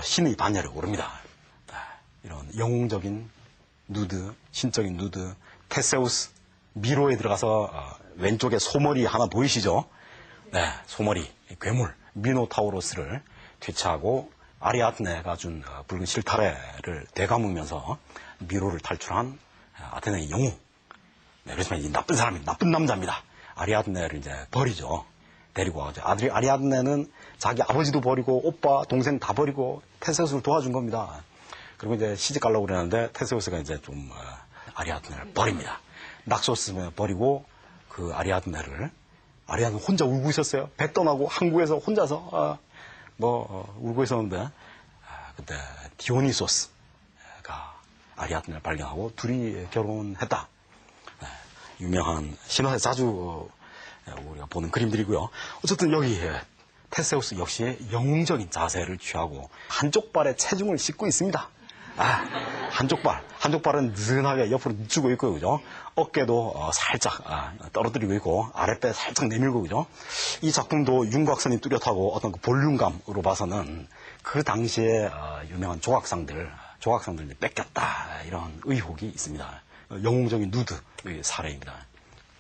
신의 반열에 오릅니다. 이런 영웅적인 누드, 신적인 누드, 테세우스, 미로에 들어가서 왼쪽에 소머리 하나 보이시죠? 네, 소머리, 괴물, 미노타우로스를 퇴치하고 아리아드네가 준 붉은 실타래를 되감으면서 미로를 탈출한 아테네의 영웅. 네, 그렇지만 이 나쁜 사람입니다. 나쁜 남자입니다. 아리아드네를 이제 버리죠. 데리고 와가지고. 아리아드네는 자기 아버지도 버리고 오빠, 동생 다 버리고 테세우스를 도와준 겁니다. 그리고 이제 시집 가려고 그러는데 테세우스가 이제 좀 아리아드네를 버립니다. 낙소스 버리고 그 아리아드네 혼자 울고 있었어요. 배 떠나고 한국에서 혼자서 울고 있었는데 그때 디오니소스가 아리아드네를 발견하고 둘이 결혼했다. 네, 유명한 신화에 자주 우리가 보는 그림들이고요. 어쨌든 여기 테세우스 역시 영웅적인 자세를 취하고 한쪽 발에 체중을 싣고 있습니다. 한쪽 발은 느슨하게 옆으로 늦추고 있고, 그죠? 어깨도 살짝 떨어뜨리고 있고, 아랫배 살짝 내밀고, 그죠? 이 작품도 윤곽선이 뚜렷하고 어떤 그 볼륨감으로 봐서는 그 당시에 유명한 조각상들 뺏겼다, 이런 의혹이 있습니다. 영웅적인 누드의 사례입니다.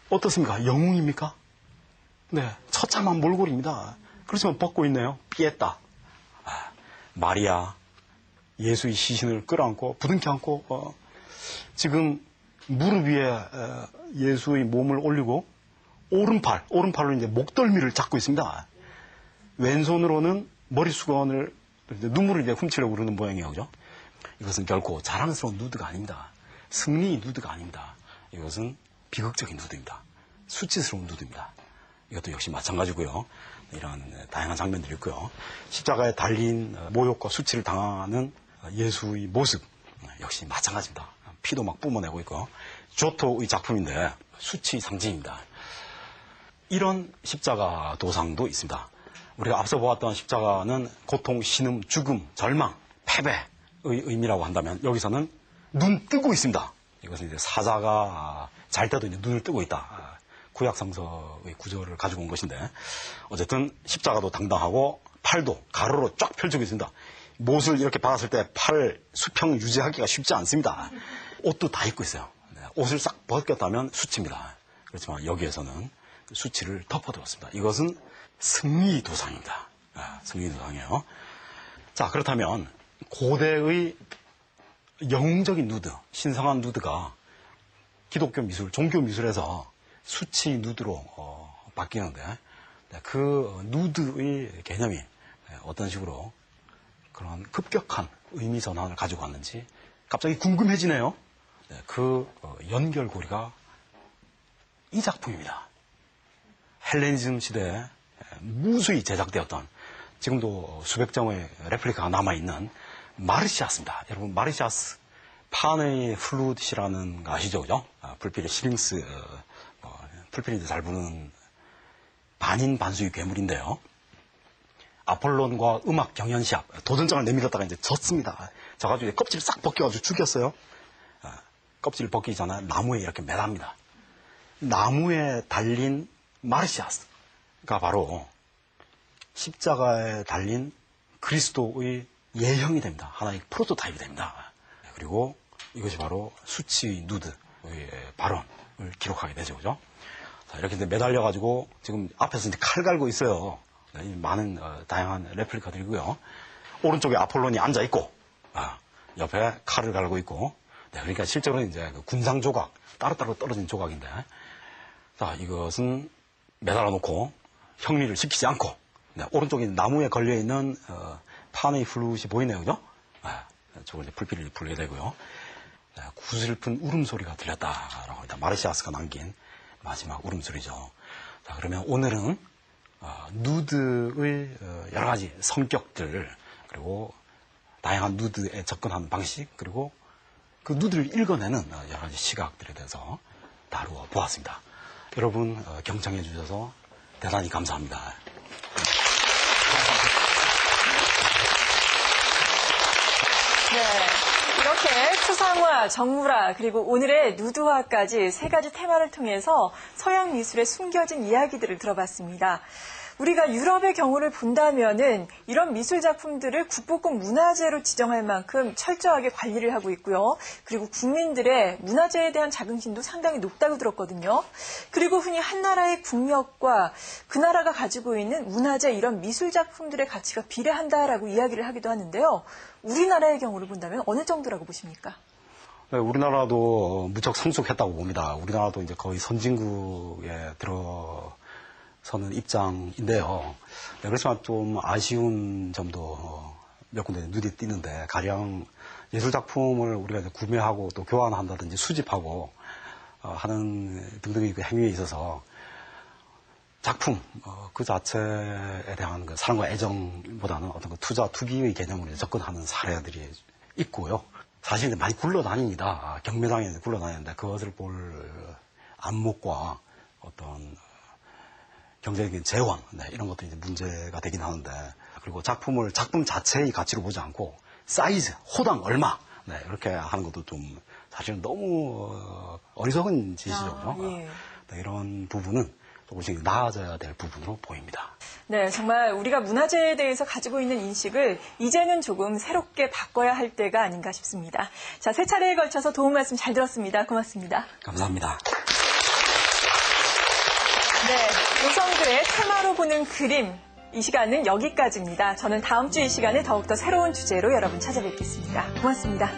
어떻습니까? 영웅입니까? 네, 처참한 몰골입니다. 그렇지만 벗고 있네요. 피했다. 마리아, 예수의 시신을 끌어안고 부둥켜 안고 지금 무릎 위에 예수의 몸을 올리고 오른팔로 이제 목덜미를 잡고 있습니다. 왼손으로는 머리수건을 눈물을 이제 훔치려고 그러는 모양이에요, 그죠? 이것은 결코 자랑스러운 누드가 아닙니다. 승리의 누드가 아닙니다. 이것은 비극적인 누드입니다. 수치스러운 누드입니다. 이것도 역시 마찬가지고요. 이런 다양한 장면들이 있고요. 십자가에 달린 모욕과 수치를 당하는 예수의 모습 역시 마찬가지입니다. 피도 막 뿜어내고 있고 조토의 작품인데 수치의 상징입니다. 이런 십자가 도상도 있습니다. 우리가 앞서 보았던 십자가는 고통, 신음, 죽음, 절망, 패배의 의미라고 한다면 여기서는 눈 뜨고 있습니다. 이것은 이제 사자가 잘 때도 이제 눈을 뜨고 있다. 구약성서의 구절을 가지고 온 것인데 어쨌든 십자가도 당당하고 팔도 가로로 쫙 펼치고 있습니다. 못을 이렇게 박았을 때 팔 수평 유지하기가 쉽지 않습니다. 옷도 다 입고 있어요. 옷을 싹 벗겼다면 수치입니다. 그렇지만 여기에서는 수치를 덮어두었습니다. 이것은 승리 도상입니다. 승리 도상이에요. 자, 그렇다면 고대의 영웅적인 누드, 신성한 누드가 기독교 미술, 종교 미술에서 수치 누드로 바뀌는데 그 누드의 개념이 어떤 식으로 그런 급격한 의미 전환을 가지고 왔는지 갑자기 궁금해지네요. 그 연결고리가 이 작품입니다. 헬레니즘 시대에 무수히 제작되었던 지금도 수백 점의 레플리카가 남아있는 마르시아스입니다. 여러분 마르시아스 판의 플룻이라는 거 아시죠? 그죠? 불필의 시링스 풀필인데 잘 부르는 반인 반수의 괴물인데요. 아폴론과 음악 경연시합 도전장을 내밀었다가 이제 졌습니다. 져가지고 껍질을 싹 벗겨가지고 죽였어요. 껍질을 벗기기 전에 나무에 이렇게 매답니다. 나무에 달린 마르시아스가 바로 십자가에 달린 그리스도의 예형이 됩니다. 하나의 프로토타입이 됩니다. 그리고 이것이 바로 수치의 누드의 발언을 기록하게 되죠. 그죠? 자, 이렇게 매달려가지고 지금 앞에서 이제 칼 갈고 있어요. 많은 다양한 레플리카들이고요. 오른쪽에 아폴론이 앉아있고, 옆에 칼을 갈고 있고, 네, 그러니까 실제로는 이제 그 군상 조각, 따로따로 떨어진 조각인데, 자, 이것은 매달아 놓고 형리를 시키지 않고, 네, 오른쪽에 나무에 걸려있는 판의 플룻이 보이네요. 그죠? 저걸 이제 불필을 불게 되고요. 네, 구슬픈 울음소리가 들렸다라고 합니다. 마르시아스가 남긴 마지막 울음소리죠. 자, 그러면 오늘은 누드의 여러 가지 성격들, 그리고 다양한 누드에 접근하는 방식, 그리고 그 누드를 읽어내는 여러 가지 시각들에 대해서 다루어 보았습니다. 여러분 경청해 주셔서 대단히 감사합니다. 네, 이렇게 추상화, 정물화, 그리고 오늘의 누드화까지 세 가지 테마를 통해서 서양 미술의 숨겨진 이야기들을 들어봤습니다. 우리가 유럽의 경우를 본다면은 이런 미술 작품들을 국보급 문화재로 지정할 만큼 철저하게 관리를 하고 있고요. 그리고 국민들의 문화재에 대한 자긍심도 상당히 높다고 들었거든요. 그리고 흔히 한 나라의 국력과 그 나라가 가지고 있는 문화재 이런 미술 작품들의 가치가 비례한다라고 이야기를 하기도 하는데요. 우리나라의 경우를 본다면 어느 정도라고 보십니까? 네, 우리나라도 무척 성숙했다고 봅니다. 우리나라도 이제 거의 선진국에 들어서는 입장인데요. 네, 그렇지만 좀 아쉬운 점도 몇 군데 눈에 띄는데, 가령 예술작품을 우리가 이제 구매하고 또 교환한다든지 수집하고 하는 등등의 그 행위에 있어서 작품 그 자체에 대한 그 사랑과 애정보다는 어떤 그 투자, 투기의 개념으로 접근하는 사례들이 있고요. 사실 많이 굴러다닙니다. 경매장에 굴러다니는데 그것을 볼 안목과 어떤 경제적인 제왕, 네, 이런 것들이 이제 문제가 되긴 하는데, 그리고 작품 자체의 가치로 보지 않고 사이즈, 호당 얼마, 네, 이렇게 하는 것도 좀 사실은 너무 어리석은 짓이죠. 예. 네, 이런 부분은 조금씩 나아져야 될 부분으로 보입니다. 네, 정말 우리가 문화재에 대해서 가지고 있는 인식을 이제는 조금 새롭게 바꿔야 할 때가 아닌가 싶습니다. 자, 세 차례에 걸쳐서 도움 말씀 잘 들었습니다. 고맙습니다. 감사합니다. 네, 노성글의 테마로 보는 그림. 이 시간은 여기까지입니다. 저는 다음 주 이 시간에 더욱더 새로운 주제로 여러분 찾아뵙겠습니다. 고맙습니다.